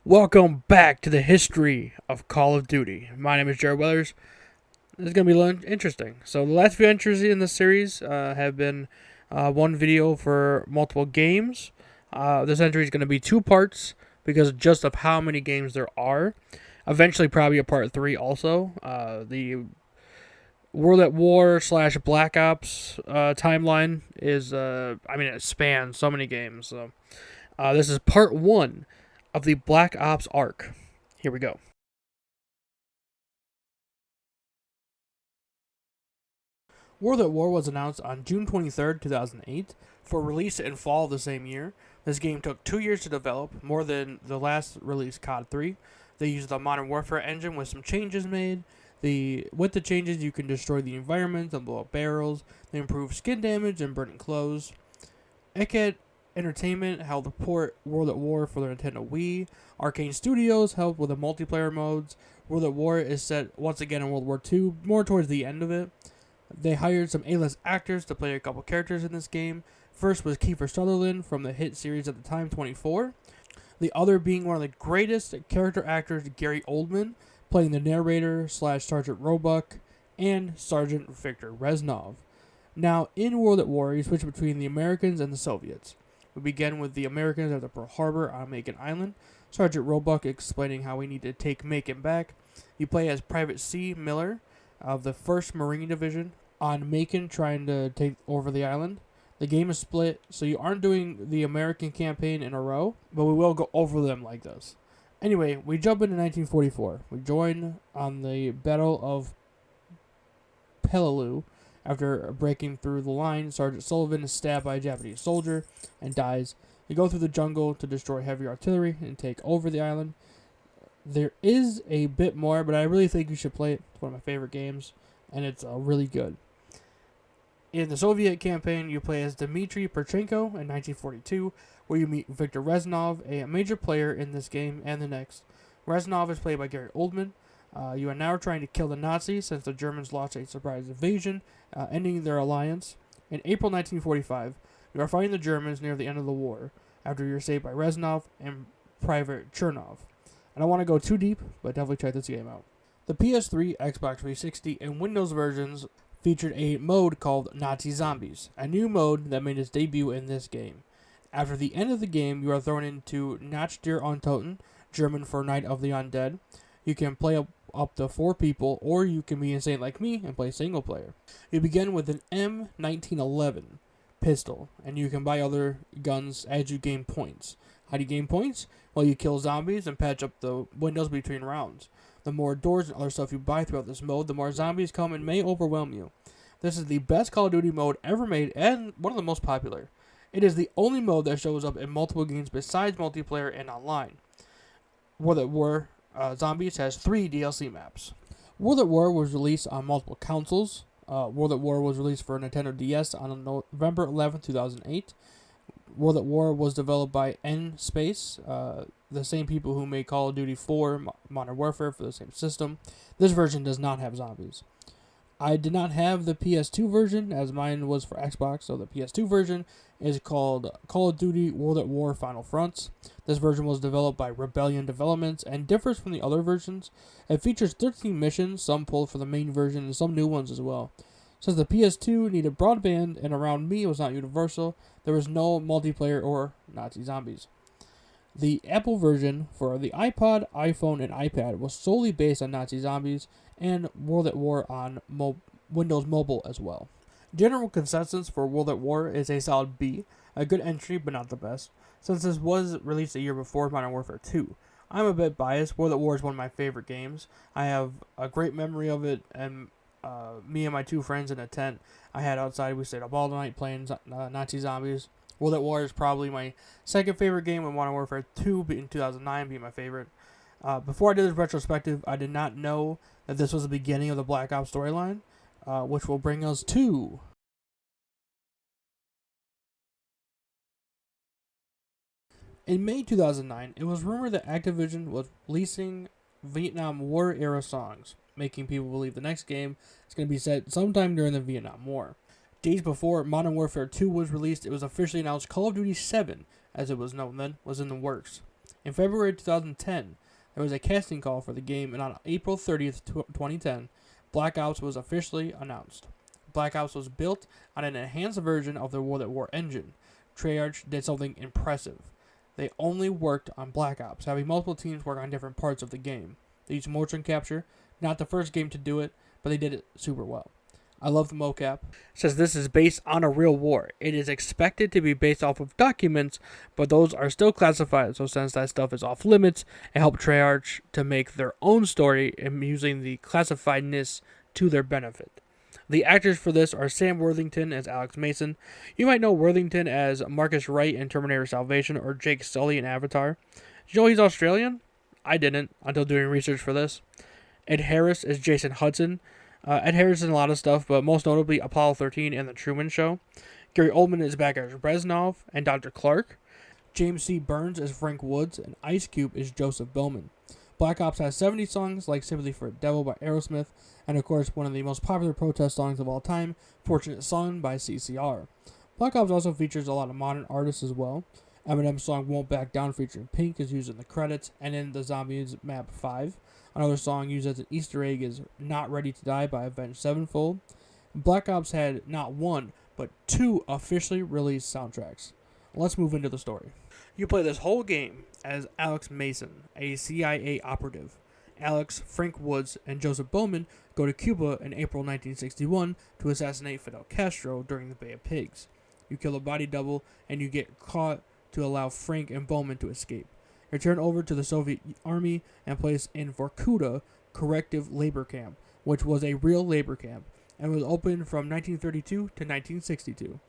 Welcome back to the history of Call of Duty. My name is Jared Weathers. This is going to be interesting. So, the last few entries in this series have been one video for multiple games. This entry is going to be two parts because just of how many games there are. Eventually, probably a part 3 also. The World at War / Black Ops timeline is, it spans so many games. So, this is part 1 of the Black Ops arc. Here we go. World at War was announced on June 23rd, 2008, for release in fall of the same year. This game took 2 years to develop, more than the last release, COD 3. They used the Modern Warfare engine with some changes made. With the changes, you can destroy the environment and blow up barrels. They improve skin damage and burning clothes. Eckett Entertainment helped port World at War for the Nintendo Wii. Arcane Studios helped with the multiplayer modes. World at War is set once again in World War II, more towards the end of it. They hired some A-list actors to play a couple characters in this game. First was Kiefer Sutherland from the hit series at the time, 24. The other being one of the greatest character actors, Gary Oldman, playing the narrator / Sergeant Roebuck and Sergeant Viktor Reznov. Now, in World at War, you switch between the Americans and the Soviets. We begin with the Americans at the Pearl Harbor on Macon Island. Sergeant Roebuck explaining how we need to take Macon back. You play as Private C. Miller of the 1st Marine Division on Macon, trying to take over the island. The game is split, so you aren't doing the American campaign in a row, but we will go over them like this. Anyway, we jump into 1944. We join on the Battle of Peleliu. After breaking through the line, Sergeant Sullivan is stabbed by a Japanese soldier and dies. You go through the jungle to destroy heavy artillery and take over the island. There is a bit more, but I really think you should play it. It's one of my favorite games, and it's really good. In the Soviet campaign, you play as Dmitry Perchenko in 1942, where you meet Viktor Reznov, a major player in this game and the next. Reznov is played by Gary Oldman. You are now trying to kill the Nazis since the Germans launched a surprise invasion, ending their alliance. In April 1945, you are fighting the Germans near the end of the war, after you're saved by Reznov and Private Chernov. I don't want to go too deep, but definitely check this game out. The PS3, Xbox 360, and Windows versions featured a mode called Nazi Zombies, a new mode that made its debut in this game. After the end of the game, you are thrown into Nacht der Untoten, German for Night of the Undead. You can play up to 4 people, or you can be insane like me and play single player. You begin with an M1911 pistol, and you can buy other guns as you gain points. How do you gain points? Well, you kill zombies and patch up the windows between rounds. The more doors and other stuff you buy throughout this mode, the more zombies come and may overwhelm you. This is the best Call of Duty mode ever made and one of the most popular. It is the only mode that shows up in multiple games besides multiplayer and online. World at War Zombies has 3 DLC maps. World at War was released on multiple consoles. World at War was released for Nintendo DS on November 11, 2008. World at War was developed by N-Space, the same people who made Call of Duty 4 Modern Warfare for the same system. This version does not have zombies. I did not have the PS2 version, as mine was for Xbox, so the PS2 version is called Call of Duty World at War Final Fronts. This version was developed by Rebellion Developments and differs from the other versions. It features 13 missions, some pulled from the main version and some new ones as well. Since the PS2 needed broadband and around me was not universal, there was no multiplayer or Nazi zombies. The Apple version for the iPod, iPhone, and iPad was solely based on Nazi zombies and World at War on Windows Mobile as well. General consensus for World at War is a solid B, a good entry but not the best, since this was released a year before Modern Warfare 2. I'm a bit biased. World at War is one of my favorite games. I have a great memory of it, and me and my 2 friends in a tent I had outside, we stayed up all night playing Nazi zombies. World at War is probably my second favorite game, with Modern Warfare 2 in 2009 being my favorite. Before I did this retrospective, I did not know that this was the beginning of the Black Ops storyline, which will bring us to in May 2009, it was rumored that Activision was releasing Vietnam War era songs, making people believe the next game is going to be set sometime during the Vietnam War. Days before Modern Warfare 2 was released, it was officially announced Call of Duty 7, as it was known then, was in the works. In February 2010, there was a casting call for the game, and on April 30th, 2010, Black Ops was officially announced. Black Ops was built on an enhanced version of the World at War engine. Treyarch did something impressive. They only worked on Black Ops, having multiple teams work on different parts of the game. They used motion capture, not the first game to do it, but they did it super well. I love the mocap. It says this is based on a real war. It is expected to be based off of documents, but those are still classified, so since that stuff is off limits, it helped Treyarch to make their own story and using the classifiedness to their benefit. The actors for this are Sam Worthington as Alex Mason. You might know Worthington as Marcus Wright in Terminator Salvation or Jake Sully in Avatar. Did you know he's Australian? I didn't until doing research for this. Ed Harris is Jason Hudson. Ed Harris is in a lot of stuff, but most notably Apollo 13 and The Truman Show. Gary Oldman is back as Reznov and Dr. Clark. James C. Burns is Frank Woods, and Ice Cube is Joseph Bowman. Black Ops has 70 songs like Sympathy for a Devil by Aerosmith, and of course one of the most popular protest songs of all time, Fortunate Son by CCR. Black Ops also features a lot of modern artists as well. Eminem's song Won't Back Down featuring Pink is used in the credits and in the Zombies Map 5. Another song used as an Easter egg is Not Ready to Die by Avenged Sevenfold. Black Ops had not one, but 2 officially released soundtracks. Let's move into the story. You play this whole game as Alex Mason, a CIA operative. Alex, Frank Woods, and Joseph Bowman go to Cuba in April 1961 to assassinate Fidel Castro during the Bay of Pigs. You kill a body double, and you get caught to allow Frank and Bowman to escape. You're turned over to the Soviet Army and placed in Vorkuta Corrective Labor Camp, which was a real labor camp, and was open from 1932 to 1962.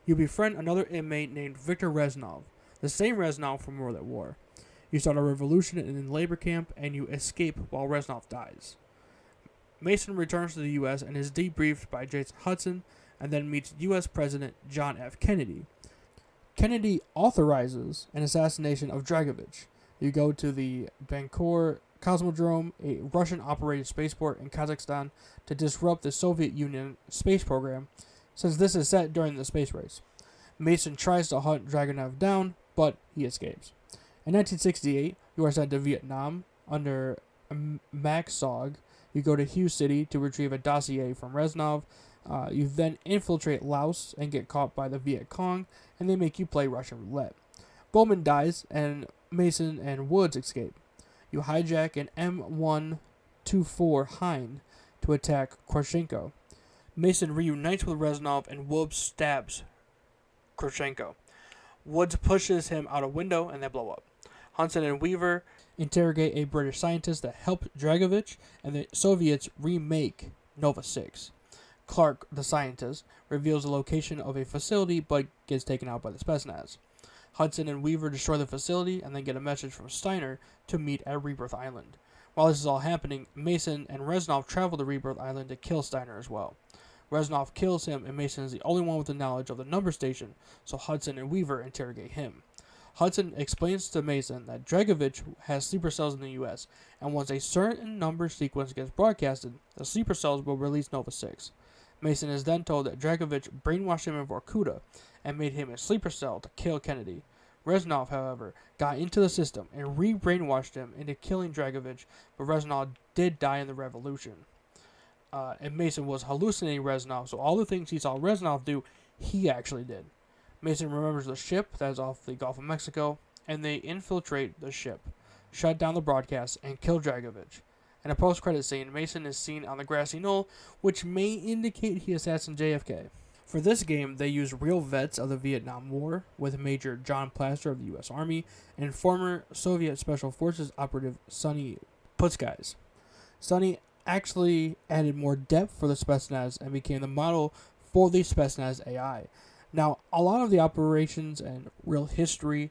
You befriend another inmate named Viktor Reznov, the same Reznov from World at War. You start a revolution in the labor camp, and you escape while Reznov dies. Mason returns to the U.S. and is debriefed by Jason Hudson, and then meets U.S. President John F. Kennedy. Kennedy authorizes an assassination of Dragovich. You go to the Baikonur Cosmodrome, a Russian-operated spaceport in Kazakhstan, to disrupt the Soviet Union space program, since this is set during the space race. Mason tries to hunt Dragunov down, but he escapes. In 1968, you are sent to Vietnam under Mac Sog. You go to Hue City to retrieve a dossier from Reznov. You then infiltrate Laos and get caught by the Viet Cong, and they make you play Russian roulette. Bowman dies, and Mason and Woods escape. You hijack an M124 Hind to attack Krashenko. Mason reunites with Reznov, and Woods stabs Krashenko. Woods pushes him out a window, and they blow up. Hudson and Weaver interrogate a British scientist that helped Dragovich, and the Soviets remake Nova 6. Clark, the scientist, reveals the location of a facility but gets taken out by the Spetsnaz. Hudson and Weaver destroy the facility and then get a message from Steiner to meet at Rebirth Island. While this is all happening, Mason and Reznov travel to Rebirth Island to kill Steiner as well. Reznov kills him, and Mason is the only one with the knowledge of the number station, so Hudson and Weaver interrogate him. Hudson explains to Mason that Dragovich has sleeper cells in the U.S., and once a certain number sequence gets broadcasted, the sleeper cells will release Nova 6. Mason is then told that Dragovich brainwashed him in Vorkuta and made him a sleeper cell to kill Kennedy. Reznov, however, got into the system and re-brainwashed him into killing Dragovich, but Reznov did die in the revolution. And Mason was hallucinating Reznov, so all the things he saw Reznov do, he actually did. Mason remembers the ship that is off the Gulf of Mexico, and they infiltrate the ship, shut down the broadcast, and kill Dragovich. In a post-credit scene, Mason is seen on the grassy knoll, which may indicate he assassinated JFK. For this game, they used real vets of the Vietnam War, with Major John Plaster of the U.S. Army and former Soviet Special Forces operative Sonny Putskys. Sonny actually added more depth for the Spetsnaz and became the model for the Spetsnaz AI. Now, a lot of the operations and real history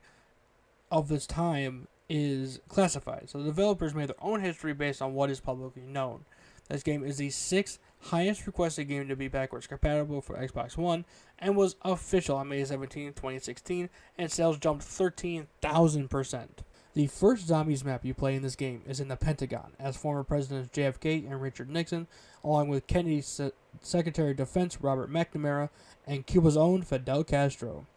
of this time is classified, so the developers made their own history based on what is publicly known. This game is the 6th highest requested game to be backwards compatible for Xbox One, and was official on May 17, 2016, and sales jumped 13,000%. The first zombies map you play in this game is in the Pentagon, as former Presidents JFK and Richard Nixon, along with Kennedy's Secretary of Defense Robert McNamara, and Cuba's own Fidel Castro.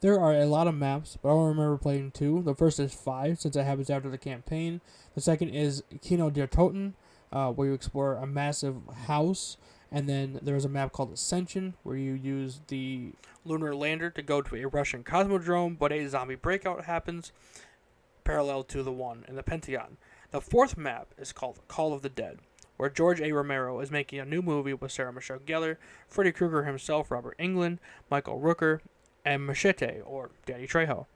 There are a lot of maps, but I only remember playing 2. The first is 5, since it happens after the campaign. The second is Kino der Toten, where you explore a massive house. And then there's a map called Ascension, where you use the lunar lander to go to a Russian cosmodrome, but a zombie breakout happens, parallel to the one in the Pentagon. The fourth map is called Call of the Dead, where George A. Romero is making a new movie with Sarah Michelle Gellar, Freddy Krueger himself, Robert Englund, Michael Rooker, and Machete, or Danny Trejo.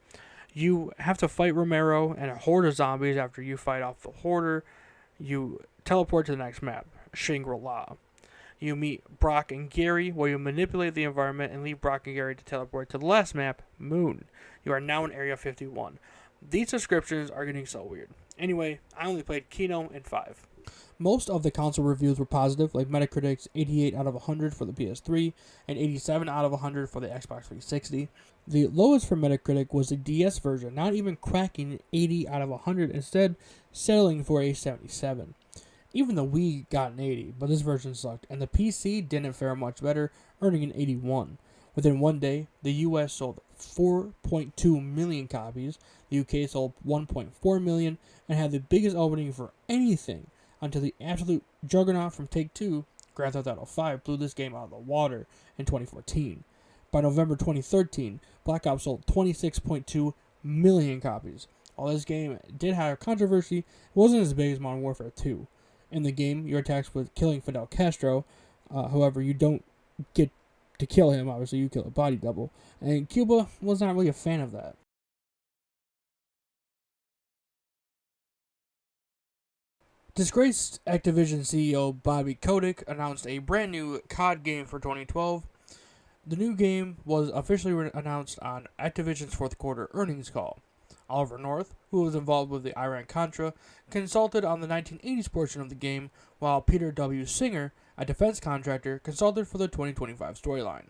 You have to fight Romero and a horde of zombies. After you fight off the hoarder, you teleport to the next map, Shangri-La. You meet Brock and Gary, where you manipulate the environment and leave Brock and Gary to teleport to the last map, Moon. You are now in Area 51. These descriptions are getting so weird. Anyway, I only played Kino in 5. Most of the console reviews were positive, like Metacritic's 88 out of 100 for the PS3 and 87 out of 100 for the Xbox 360. The lowest for Metacritic was the DS version, not even cracking 80 out of 100, instead settling for a 77. Even the Wii got an 80, but this version sucked, and the PC didn't fare much better, earning an 81. Within one day, the US sold 4.2 million copies, the UK sold 1.4 million, and had the biggest opening for anything until the absolute juggernaut from Take-Two, Grand Theft Auto 5, blew this game out of the water in 2014. By November 2013, Black Ops sold 26.2 million copies. While this game did have controversy, it wasn't as big as Modern Warfare 2. In the game, you're tasked with killing Fidel Castro. However, you don't get to kill him. Obviously, you kill a body double. And Cuba was not really a fan of that. Disgraced Activision CEO Bobby Kotick announced a brand new COD game for 2012. The new game was officially announced on Activision's fourth quarter earnings call. Oliver North, who was involved with the Iran-Contra, consulted on the 1980s portion of the game, while Peter W. Singer, a defense contractor, consulted for the 2025 storyline.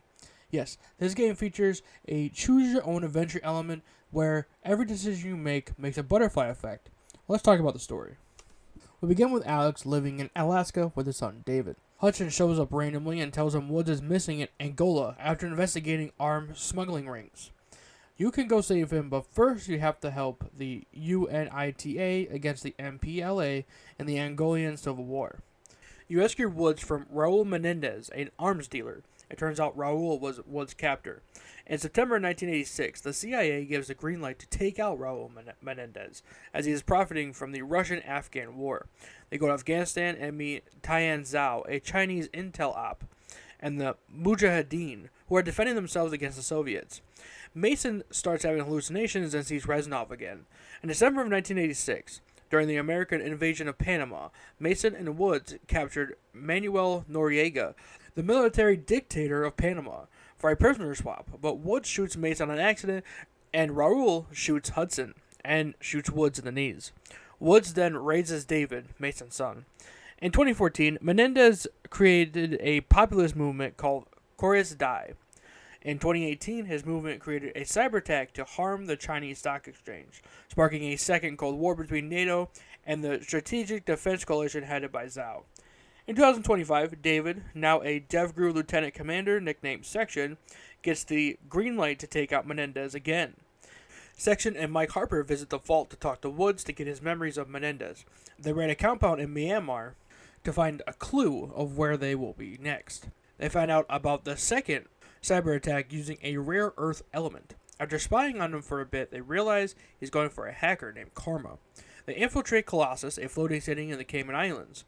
Yes, this game features a choose-your-own-adventure element where every decision you make makes a butterfly effect. Let's talk about the story. We begin with Alex living in Alaska with his son David. Hudson shows up randomly and tells him Woods is missing in Angola after investigating armed smuggling rings. You can go save him, but first you have to help the UNITA against the MPLA in the Angolan Civil War. You rescue Woods from Raul Menendez, an arms dealer. It turns out Raul was Woods' captor. In September 1986, the CIA gives the green light to take out Raul Menendez, as he is profiting from the Russian-Afghan War. They go to Afghanistan and meet Tian Zhao, a Chinese intel op, and the Mujahideen, who are defending themselves against the Soviets. Mason starts having hallucinations and sees Reznov again. In December of 1986, during the American invasion of Panama, Mason and Woods captured Manuel Noriega, the military dictator of Panama, for a prisoner swap, but Woods shoots Mason on accident, and Raul shoots Hudson, and shoots Woods in the knees. Woods then raises David, Mason's son. In 2014, Menendez created a populist movement called Chorus Die. In 2018, his movement created a cyber attack to harm the Chinese stock exchange, sparking a second Cold War between NATO and the Strategic Defense Coalition headed by Zhao. In 2025, David, now a DevGru lieutenant commander nicknamed Section, gets the green light to take out Menendez again. Section and Mike Harper visit the vault to talk to Woods to get his memories of Menendez. They raid a compound in Myanmar to find a clue of where they will be next. They find out about the second cyber attack using a rare earth element. After spying on him for a bit, they realize he's going for a hacker named Karma. They infiltrate Colossus, a floating city in the Cayman Islands.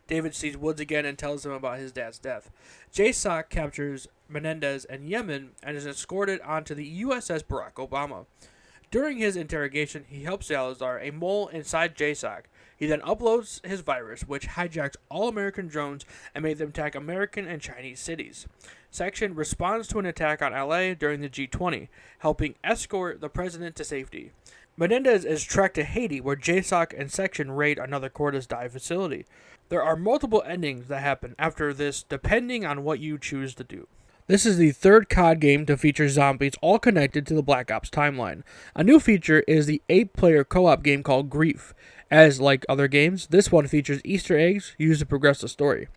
David sees Woods again and tells him about his dad's death. JSOC captures Menendez in Yemen and is escorted onto the USS Barack Obama. During his interrogation, he helps Salazar, a mole inside JSOC. He then uploads his virus, which hijacks all American drones and made them attack American and Chinese cities. Section responds to an attack on LA during the G20, helping escort the president to safety. Menendez is tracked to Haiti, where JSOC and Section raid another Chorus Die facility. There are multiple endings that happen after this, depending on what you choose to do. This is the third COD game to feature zombies all connected to the Black Ops timeline. A new feature is the 8-player co-op game called Grief. As like other games, this one features Easter eggs used to progress the story.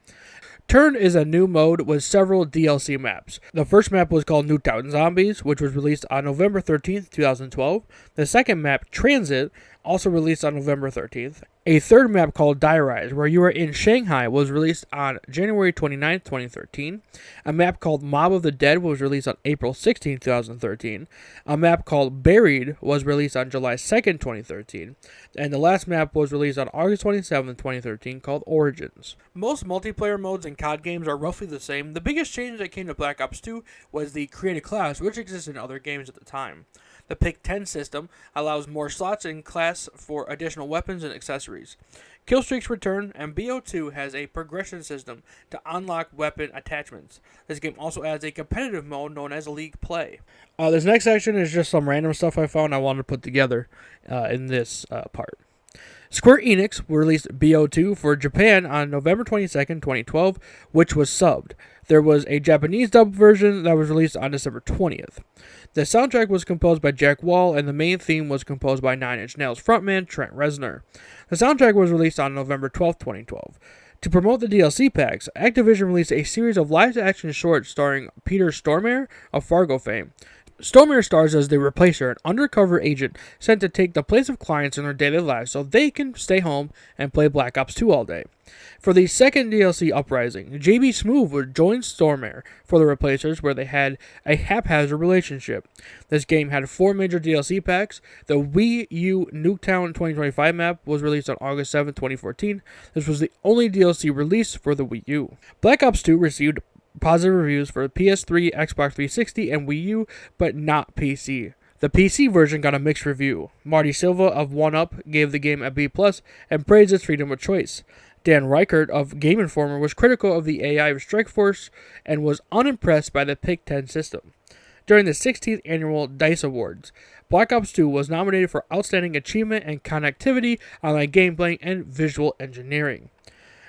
Turn is a new mode with several DLC maps. The first map was called Nuketown Zombies, which was released on November 13th, 2012. The second map, Transit, also released on November 13th. A third map called Diarize, where you are in Shanghai, was released on January 29th, 2013. A map called Mob of the Dead was released on April 16th, 2013. A map called Buried was released on July 2nd, 2013. And the last map was released on August 27th, 2013, called Origins. Most multiplayer modes in COD games are roughly the same. The biggest change that came to Black Ops 2 was the Create a Class, which existed in other games at the time. The Pick-10 system allows more slots in class for additional weapons and accessories. Killstreaks return, and BO2 has a progression system to unlock weapon attachments. This game also adds a competitive mode known as League Play. This next section is just some random stuff I found I wanted to put together in this part. Square Enix released BO2 for Japan on November 22nd, 2012, which was subbed. There was a Japanese dub version that was released on December 20th. The soundtrack was composed by Jack Wall, and the main theme was composed by Nine Inch Nails frontman Trent Reznor. The soundtrack was released on November 12th, 2012. To promote the DLC packs, Activision released a series of live-action shorts starring Peter Stormare of Fargo fame. Stormare stars as the Replacer, an undercover agent sent to take the place of clients in their daily lives so they can stay home and play Black Ops 2 all day. For the second DLC, Uprising, JB Smoove would join Stormare for the Replacers, where they had a haphazard relationship. This game had 4 major DLC packs. The Wii U Nuketown 2025 map was released on August 7, 2014. This was the only DLC released for the Wii U. Black Ops 2 received positive reviews for PS3, Xbox 360, and Wii U, but not PC. The PC version got a mixed review. Marty Silva of 1UP gave the game a B+, and praised its freedom of choice. Dan Reichert of Game Informer was critical of the AI of Strikeforce and was unimpressed by the Pick-10 system. During the 16th annual DICE Awards, Black Ops 2 was nominated for Outstanding Achievement in Connectivity, Online Gameplay, and Visual Engineering.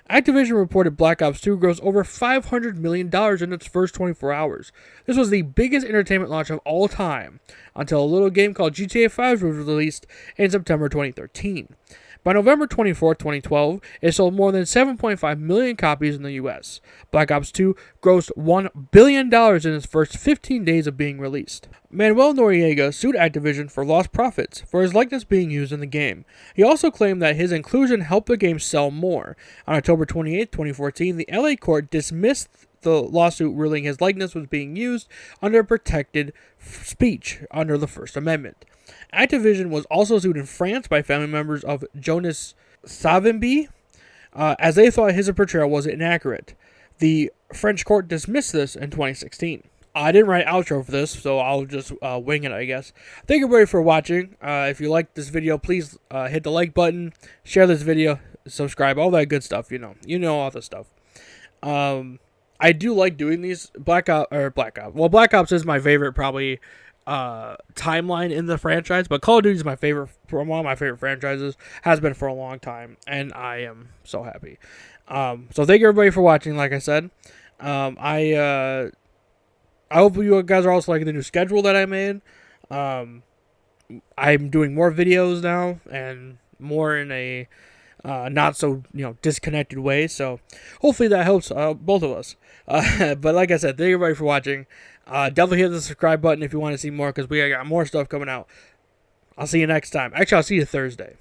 Activision reported Black Ops 2 grossed over $500 million in its first 24 hours. This was the biggest entertainment launch of all time, until a little game called GTA 5 was released in September 2013. By November 24, 2012, it sold more than 7.5 million copies in the US. Black Ops 2 grossed $1 billion in its first 15 days of being released. Manuel Noriega sued Activision for lost profits for his likeness being used in the game. He also claimed that his inclusion helped the game sell more. On October 28, 2014, the LA court dismissed the lawsuit, ruling his likeness was being used under protected speech under the First Amendment. Activision was also sued in France by family members of Jonas Savimbi, as they thought his portrayal was inaccurate. The French court dismissed this in 2016. I didn't write outro for this, so I'll just wing it, I guess. Thank you everybody for watching. If you liked this video, please hit the like button, share this video, subscribe, all that good stuff, you know all the stuff. I do like doing these. Black Ops. Well, Black Ops is my favorite, probably, timeline in the franchise, but Call of Duty is my favorite, one of my favorite franchises, has been for a long time, and I am so happy. So thank you everybody for watching. Like I said, I hope you guys are also liking the new schedule that I made. I'm doing more videos now and more in a not so disconnected way, so hopefully that helps both of us. But like I said, thank you everybody for watching. Definitely hit the subscribe button if you want to see more, because we got more stuff coming out. I'll see you next time. Actually, I'll see you Thursday.